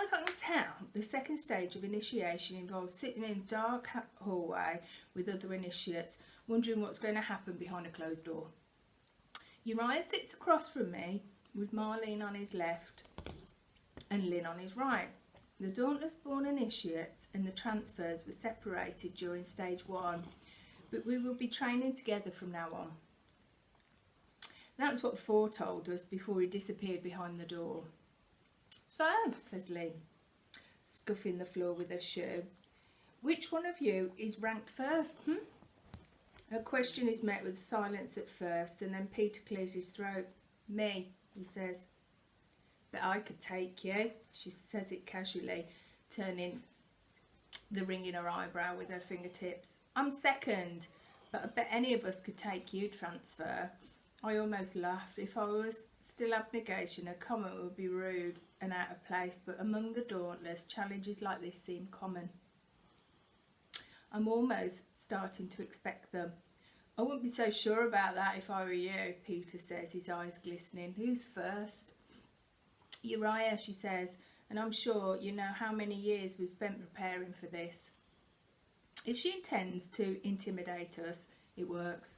as I can tell, the second stage of initiation involves sitting in a dark hallway with other initiates, wondering what's going to happen behind a closed door. Uriah sits across from me, with Marlene on his left and Lynn on his right. The Dauntless Born initiates and the transfers were separated during stage 1, but we will be training together from now on. That's what 4 told us before he disappeared behind the door. So, says Lynn, scuffing the floor with her shoe, which one of you is ranked first? Her question is met with silence at first, and then Peter clears his throat. Me, he says. But I could take you, she says it casually, turning the ring in her eyebrow with her fingertips. I'm second, but I bet any of us could take you, transfer. I almost laughed. If I was still abnegation, a comment would be rude and out of place, but among the Dauntless, challenges like this seem common. I'm almost starting to expect them. I wouldn't be so sure about that if I were you, Peter says, his eyes glistening. Who's first? Uriah, she says, and I'm sure you know how many years we've spent preparing for this. If she intends to intimidate us, it works.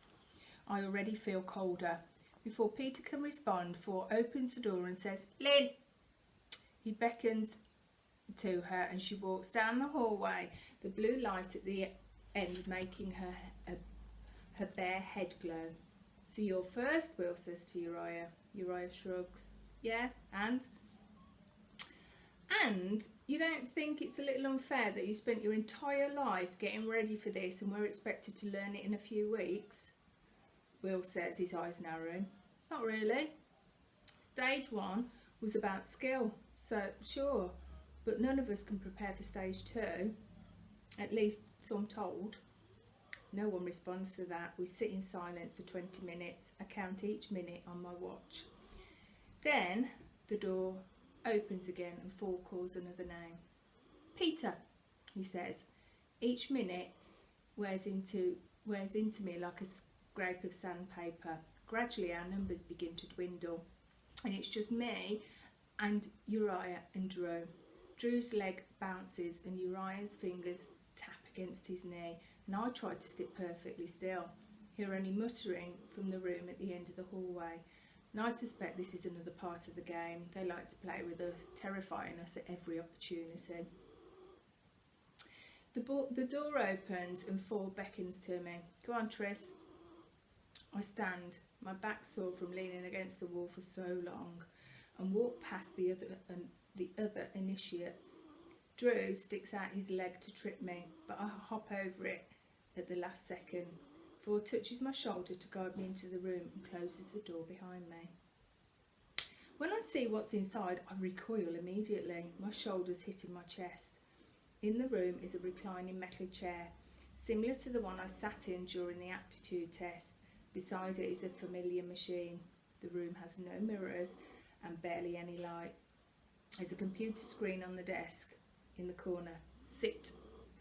I already feel colder. Before Peter can respond, Thor opens the door and says, Lynn! He beckons to her and she walks down the hallway, the blue light at the end making her bare head glow. So you're first, Will says to Uriah. Uriah shrugs. Yeah, and you don't think it's a little unfair that you spent your entire life getting ready for this and we're expected to learn it in a few weeks? Will says, his eyes narrowing. Not really. Stage 1 was about skill, so sure, but none of us can prepare for stage 2, at least so I'm told. No one responds to that. We sit in silence for 20 minutes. I count each minute on my watch. Then the door opens again and Thor calls another name. Peter, he says. Each minute wears into me like a scrape of sandpaper. Gradually our numbers begin to dwindle, and it's just me and Uriah and Drew. Drew's leg bounces and Uriah's fingers tap against his knee, and I try to sit perfectly still, hear only muttering from the room at the end of the hallway. And I suspect this is another part of the game. They like to play with us, terrifying us at every opportunity. The door opens and Thor beckons to me. Go on, Tris. I stand, my back sore from leaning against the wall for so long, and walk past the other initiates. Drew sticks out his leg to trip me, but I hop over it at the last second. Thor touches my shoulder to guide me into the room and closes the door behind me. When I see what's inside, I recoil immediately, my shoulders hitting my chest. In the room is a reclining metal chair, similar to the one I sat in during the aptitude test. Beside it is a familiar machine. The room has no mirrors and barely any light. There's a computer screen on the desk in the corner. Sit,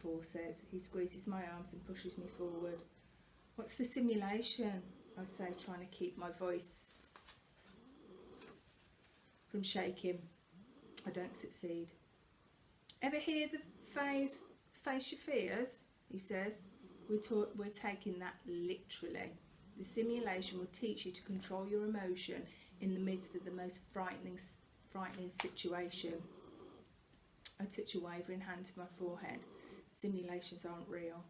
Thor says. He squeezes my arms and pushes me forward. What's the simulation? I say, trying to keep my voice from shaking. I don't succeed. Ever hear the phrase, face your fears? He says. We're taking that literally. The simulation will teach you to control your emotion in the midst of the most frightening situation. I touch a wavering hand to my forehead. Simulations aren't real.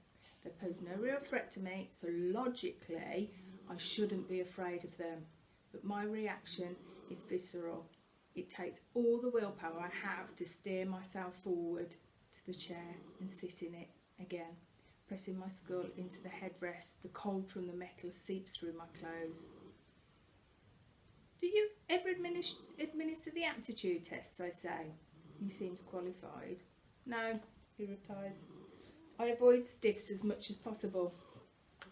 They pose no real threat to me, so logically I shouldn't be afraid of them. But my reaction is visceral. It takes all the willpower I have to steer myself forward to the chair and sit in it again, pressing my skull into the headrest. The cold from the metal seeps through my clothes. Do you ever administer the aptitude tests, I say? He seems qualified. No, he replies. I avoid stiffs as much as possible.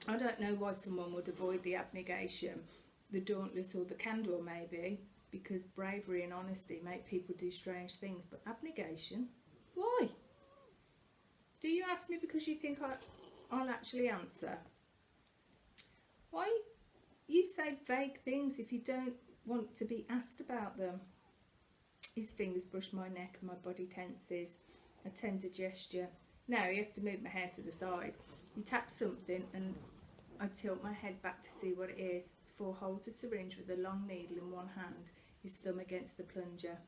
I don't know why someone would avoid the abnegation, the dauntless or the candor maybe, because bravery and honesty make people do strange things, but abnegation? Why? Do you ask me because you think I'll actually answer? Why you say vague things if you don't want to be asked about them? His fingers brush my neck and my body tenses. A tender gesture. Now he has to move my hair to the side. He taps something and I tilt my head back to see what it is before I hold a syringe with a long needle in one hand, his thumb against the plunger.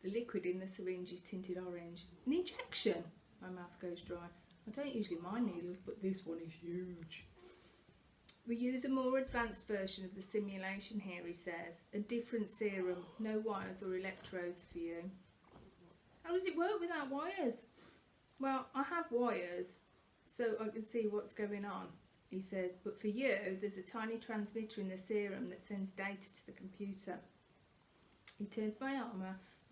The liquid in the syringe is tinted orange. An injection! My mouth goes dry. I don't usually mind needles, but this one is huge. We use a more advanced version of the simulation here, he says. A different serum, no wires or electrodes for you. How does it work without wires? Well, I have wires, so I can see what's going on, he says. But for you, there's a tiny transmitter in the serum that sends data to the computer. He turns my arm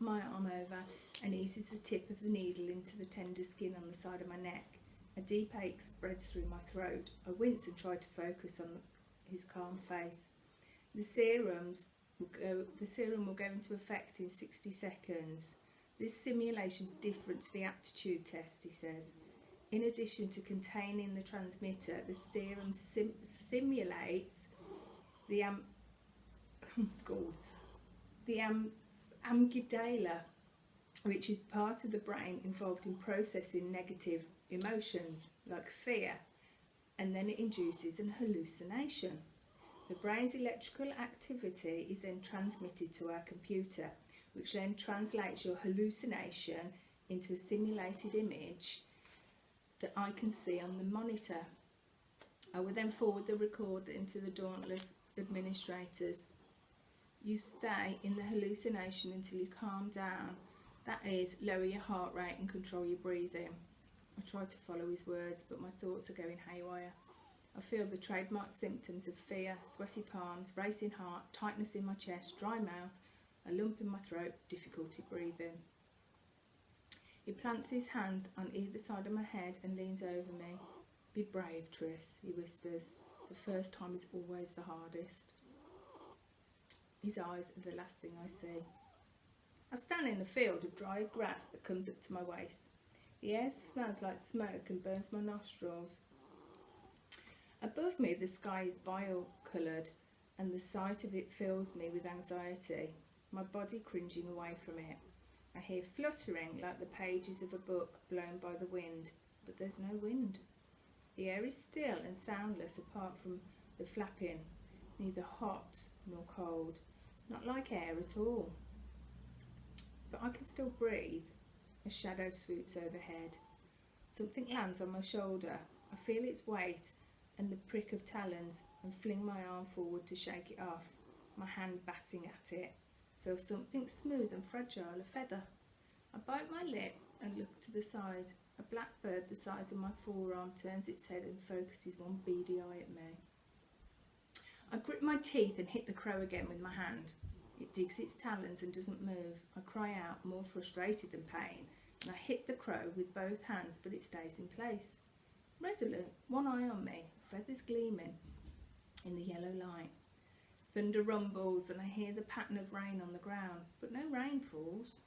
over and eases the tip of the needle into the tender skin on the side of my neck. A deep ache spreads through my throat. I wince and try to focus on his calm face. The serum will go into effect in 60 seconds. This simulation is different to the aptitude test, he says. In addition to containing the transmitter, the serum simulates the amygdala, which is part of the brain involved in processing negative emotions like fear, and then it induces an hallucination. The brain's electrical activity is then transmitted to our computer, which then translates your hallucination into a simulated image that I can see on the monitor. I will then forward the recording to the dauntless administrators. You stay in the hallucination until you calm down. That is, lower your heart rate and control your breathing. I try to follow his words, but my thoughts are going haywire. I feel the trademark symptoms of fear, sweaty palms, racing heart, tightness in my chest, dry mouth, a lump in my throat, difficulty breathing. He plants his hands on either side of my head and leans over me. Be brave, Tris, he whispers. The first time is always the hardest. His eyes are the last thing I see. I stand in a field of dry grass that comes up to my waist. The air smells like smoke and burns my nostrils. Above me, the sky is bile-coloured, and the sight of it fills me with anxiety, my body cringing away from it. I hear fluttering like the pages of a book blown by the wind, but there's no wind. The air is still and soundless apart from the flapping, neither hot nor cold, not like air at all. But I can still breathe. A shadow swoops overhead. Something lands on my shoulder. I feel its weight and the prick of talons and fling my arm forward to shake it off, my hand batting at it. Feel something smooth and fragile, a feather. I bite my lip and look to the side. A blackbird the size of my forearm turns its head and focuses one beady eye at me. I grip my teeth and hit the crow again with my hand. It digs its talons and doesn't move. I cry out, more frustrated than pain, and I hit the crow with both hands, but it stays in place. Resolute, one eye on me, feathers gleaming in the yellow light. Thunder rumbles and I hear the pattern of rain on the ground, but no rain falls.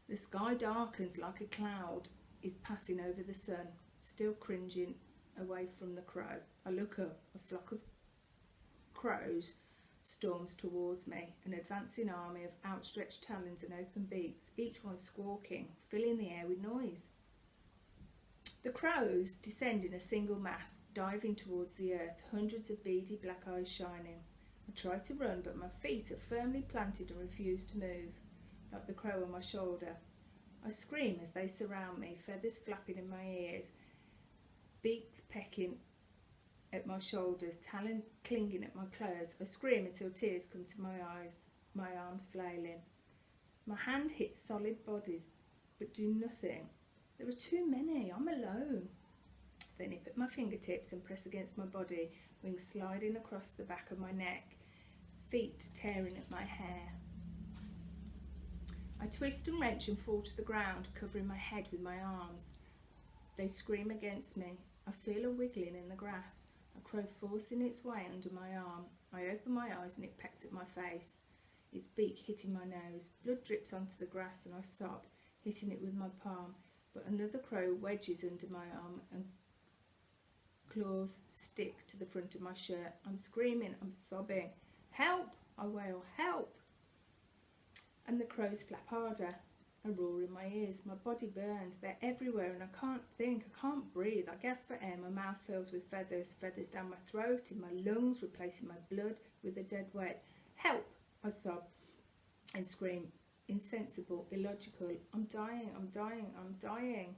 The sky darkens like a cloud is passing over the sun, still cringing away from the crow. I look up, a flock of crows storms towards me, an advancing army of outstretched talons and open beaks, each one squawking, filling the air with noise. The crows descend in a single mass, diving towards the earth, hundreds of beady black eyes shining. I try to run, but my feet are firmly planted and refuse to move, like the crow on my shoulder. I scream as they surround me, feathers flapping in my ears, beaks pecking at my shoulders, talons clinging at my clothes. I scream until tears come to my eyes, my arms flailing. My hand hits solid bodies, but do nothing. There are too many, I'm alone. They nip at my fingertips and press against my body, wings sliding across the back of my neck, feet tearing at my hair. I twist and wrench and fall to the ground, covering my head with my arms. They scream against me. I feel a wiggling in the grass, a crow forcing its way under my arm. I open my eyes and it pecks at my face, its beak hitting my nose. Blood drips onto the grass and I sob, hitting it with my palm, but another crow wedges under my arm and claws stick to the front of my shirt. I'm screaming, I'm sobbing. Help! I wail, help! and the crows flap harder. A roar in my ears, my body burns, they're everywhere and I can't think, I can't breathe. I gasp for air, my mouth fills with feathers, feathers down my throat, in my lungs, replacing my blood with a dead weight. Help! I sob and scream, insensible, illogical. I'm dying, I'm dying, I'm dying.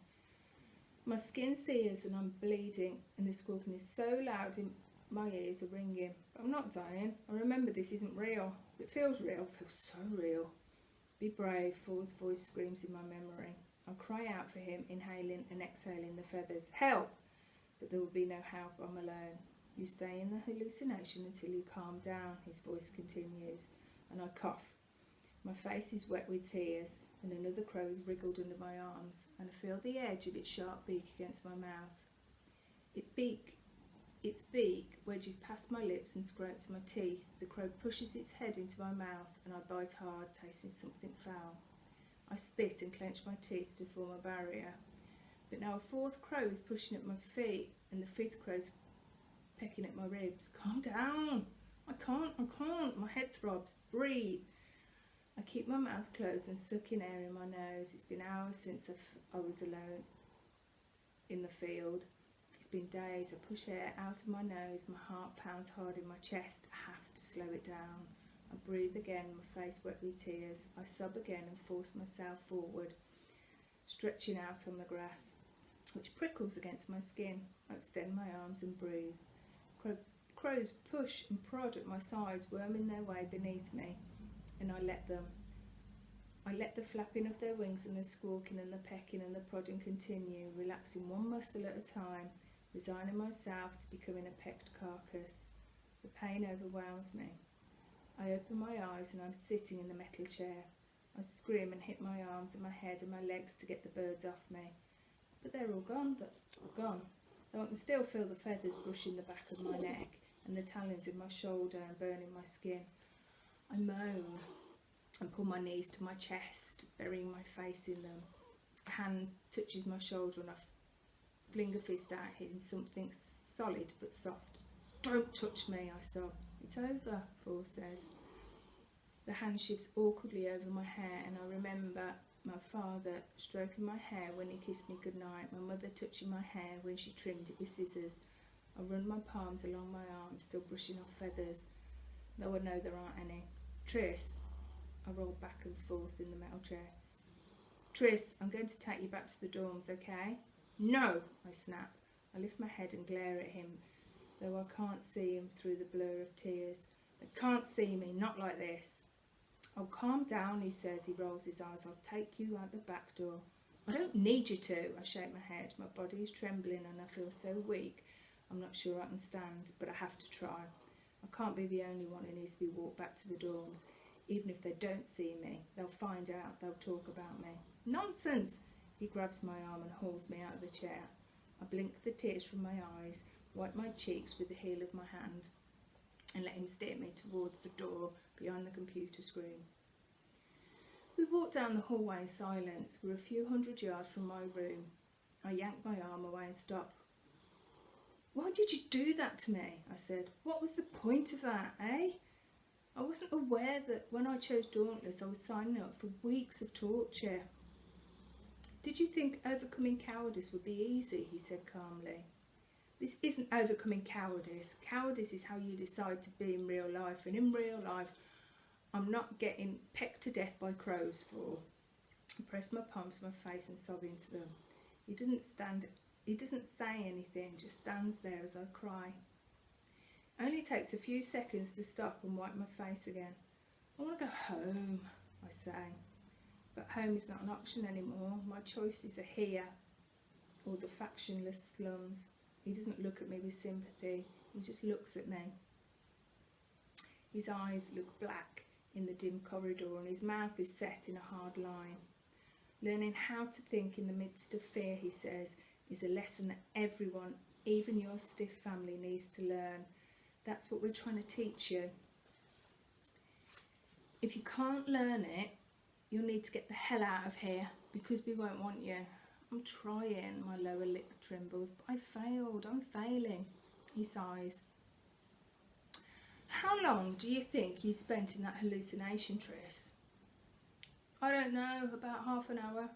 My skin sears and I'm bleeding, and the squawking is so loud in my ears are ringing. But I'm not dying. I remember this isn't real. It feels real, it feels so real. Be brave, Thor's voice screams in my memory. I cry out for him, inhaling and exhaling the feathers. Help! But there will be no help, I'm alone. You stay in the hallucination until you calm down, his voice continues, and I cough. My face is wet with tears, and another crow is wriggled under my arms, and I feel the edge of its sharp beak against my mouth. Its beak wedges past my lips and scrapes my teeth. The crow pushes its head into my mouth, and I bite hard, tasting something foul. I spit and clench my teeth to form a barrier. But now a fourth crow is pushing at my feet, and the fifth crow's pecking at my ribs. Calm down! I can't. My head throbs. Breathe. I keep my mouth closed and suck in air in my nose. It's been hours since I was alone in the field. It's been days. I push air out of my nose. My heart pounds hard in my chest. I have to slow it down. I breathe again, my face wet with tears. I sob again and force myself forward, stretching out on the grass, which prickles against my skin. I extend my arms and breathe. Crows push and prod at my sides, worming their way beneath me, and I let them. I let the flapping of their wings and the squawking and the pecking and the prodding continue, relaxing one muscle at a time, resigning myself to becoming a pecked carcass. The pain overwhelms me. I open my eyes and I'm sitting in the metal chair. I scream and hit my arms and my head and my legs to get the birds off me. But they're all gone, though I can still feel the feathers brushing the back of my neck and the talons in my shoulder and burning my skin. I moan and pull my knees to my chest, burying my face in them. A hand touches my shoulder and I fling a fist out, hitting something solid but soft. Don't touch me, I sob. It's over, Thor says. The hand shifts awkwardly over my hair, and I remember my father stroking my hair when he kissed me goodnight, my mother touching my hair when she trimmed it with scissors. I run my palms along my arms, still brushing off feathers, though I know there aren't any. Tris, I roll back and forth in the metal chair. Tris, I'm going to take you back to the dorms, okay? No, I snap. I lift my head and glare at him, though I can't see him through the blur of tears. They can't see me, not like this. Oh, calm down, he says. He rolls his eyes. I'll take you out the back door. I don't need you to. I shake my head. My body is trembling and I feel so weak. I'm not sure I can stand, but I have to try. I can't be the only one who needs to be walked back to the dorms. Even if they don't see me, they'll find out, they'll talk about me. Nonsense! He grabs my arm and hauls me out of the chair. I blink the tears from my eyes, wipe my cheeks with the heel of my hand, and let him steer me towards the door behind the computer screen. We walked down the hallway in silence. We're a few hundred yards from my room. I yanked my arm away and stopped. Why did you do that to me? I said. What was the point of that, eh? I wasn't aware that when I chose Dauntless I was signing up for weeks of torture. Did you think overcoming cowardice would be easy? He said calmly. This isn't overcoming cowardice. Cowardice is how you decide to be in real life, and in real life I'm not getting pecked to death by crows for. I press my palms to my face and sob into them. He doesn't say anything, just stands there as I cry. It only takes a few seconds to stop and wipe my face again. I want to go home, I say. But home is not an option anymore. My choices are here, or the factionless slums. He doesn't look at me with sympathy. He just looks at me. His eyes look black in the dim corridor and his mouth is set in a hard line. Learning how to think in the midst of fear, he says, is a lesson that everyone, even your stiff family, needs to learn. That's what we're trying to teach you. If you can't learn it, you'll need to get the hell out of here, because we won't want you. I'm trying, my lower lip trembles, but I failed, I'm failing. He sighs. How long do you think you spent in that hallucination, Tris? I don't know, about half an hour.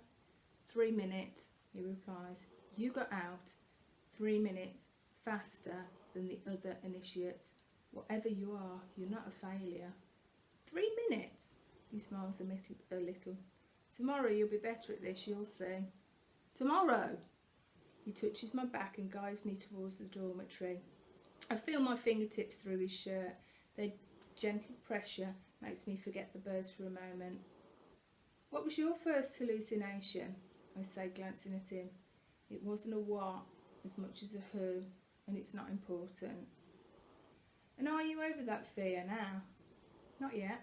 3 minutes, he replies. You got out 3 minutes faster than the other initiates. Whatever you are, you're not a failure. 3 minutes? He smiles a little. Tomorrow you'll be better at this, you'll see. Tomorrow? He touches my back and guides me towards the dormitory. I feel my fingertips through his shirt. Their gentle pressure makes me forget the birds for a moment. What was your first hallucination? I say, glancing at him. It wasn't a what as much as a who, and it's not important. And are you over that fear now? Not yet.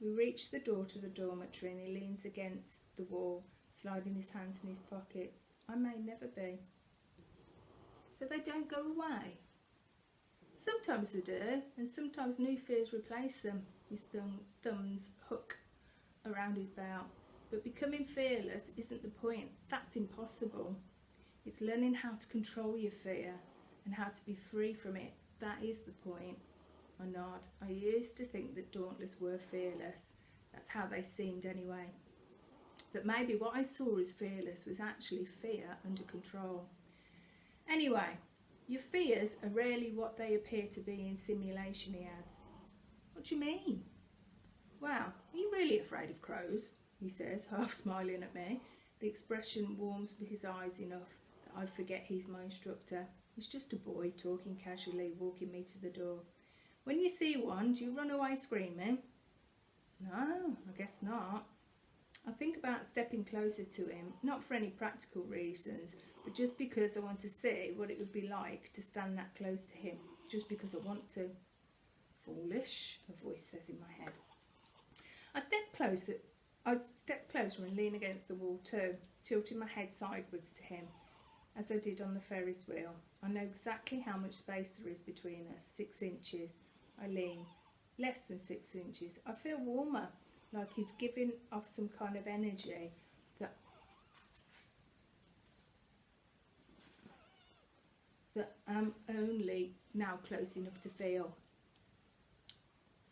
We reach the door to the dormitory and he leans against the wall, sliding his hands in his pockets. I may never be. So they don't go away. Sometimes they do, and sometimes new fears replace them. His thumbs hook around his belt. But becoming fearless isn't the point. That's impossible. It's learning how to control your fear and how to be free from it. That is the point. I nod. I used to think that Dauntless were fearless. That's how they seemed anyway. But maybe what I saw as fearless was actually fear under control. Anyway, your fears are rarely what they appear to be in simulation, he adds. What do you mean? Well, are you really afraid of crows? He says, half smiling at me. The expression warms his eyes enough that I forget he's my instructor. He's just a boy talking casually, walking me to the door. When you see one, do you run away screaming? No, I guess not. I think about stepping closer to him, not for any practical reasons, but just because I want to see what it would be like to stand that close to him, just because I want to. Foolish, a voice says in my head. I step closer and lean against the wall too, tilting my head sideways to him, as I did on the Ferris wheel. I know exactly how much space there is between us, 6 inches. I lean, less than 6 inches. I feel warmer, like he's giving off some kind of energy that I'm only now close enough to feel.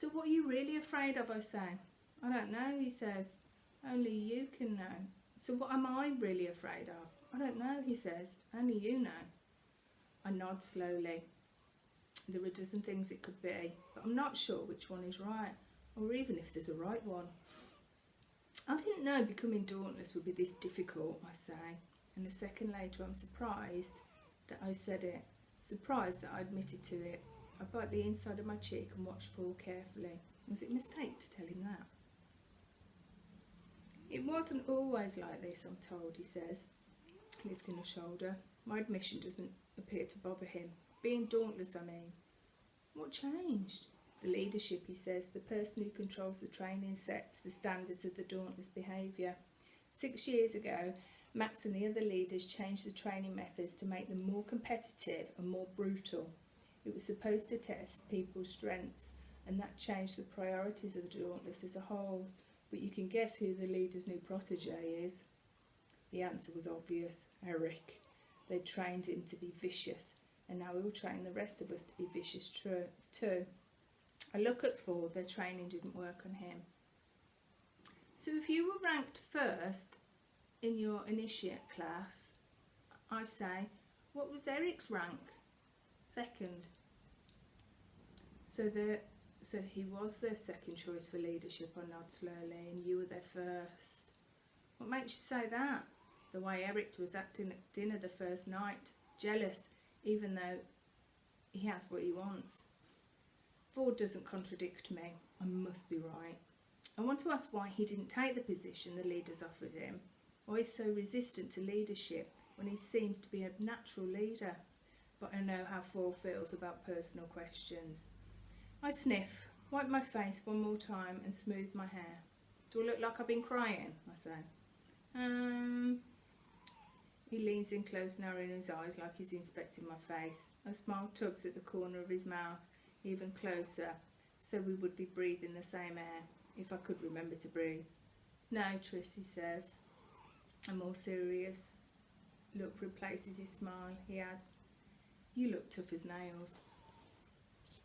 So what are you really afraid of, I say? I don't know, he says. Only you can know. So what am I really afraid of? I don't know, he says. Only you know. I nod slowly. There are a dozen things it could be, but I'm not sure which one is right, or even if there's a right one. I didn't know becoming Dauntless would be this difficult, I say, and a second later I'm surprised that I said it, surprised that I admitted to it. I bite the inside of my cheek and watch Fall carefully. Was it a mistake to tell him that? It wasn't always like this, I'm told, he says, lifting a shoulder. My admission doesn't appear to bother him. Being Dauntless, I mean. What changed? The leadership, he says, the person who controls the training sets the standards of the Dauntless behaviour. 6 years ago, Max and the other leaders changed the training methods to make them more competitive and more brutal. It was supposed to test people's strengths, and that changed the priorities of the Dauntless as a whole. But you can guess who the leader's new protege is. The answer was obvious. Eric. They'd trained him to be vicious, and now he'll train the rest of us to be vicious too. I look at Ford. Their training didn't work on him. So if you were ranked first in your initiate class, I'd say, what was Eric's rank? Second. So he was their second choice for leadership, I nod slowly, and you were their first. What makes you say that? The way Eric was acting at dinner the first night, jealous, even though he has what he wants. Ford doesn't contradict me. I must be right. I want to ask why he didn't take the position the leaders offered him. Why he's so resistant to leadership when he seems to be a natural leader. But I know how Ford feels about personal questions. I sniff, wipe my face one more time and smooth my hair. Do I look like I've been crying? I say. He leans in close, narrowing his eyes like he's inspecting my face. A smile tugs at the corner of his mouth, even closer, so we would be breathing the same air, if I could remember to breathe. No, Tris, he says. A more serious look replaces his smile. He adds, you look tough as nails.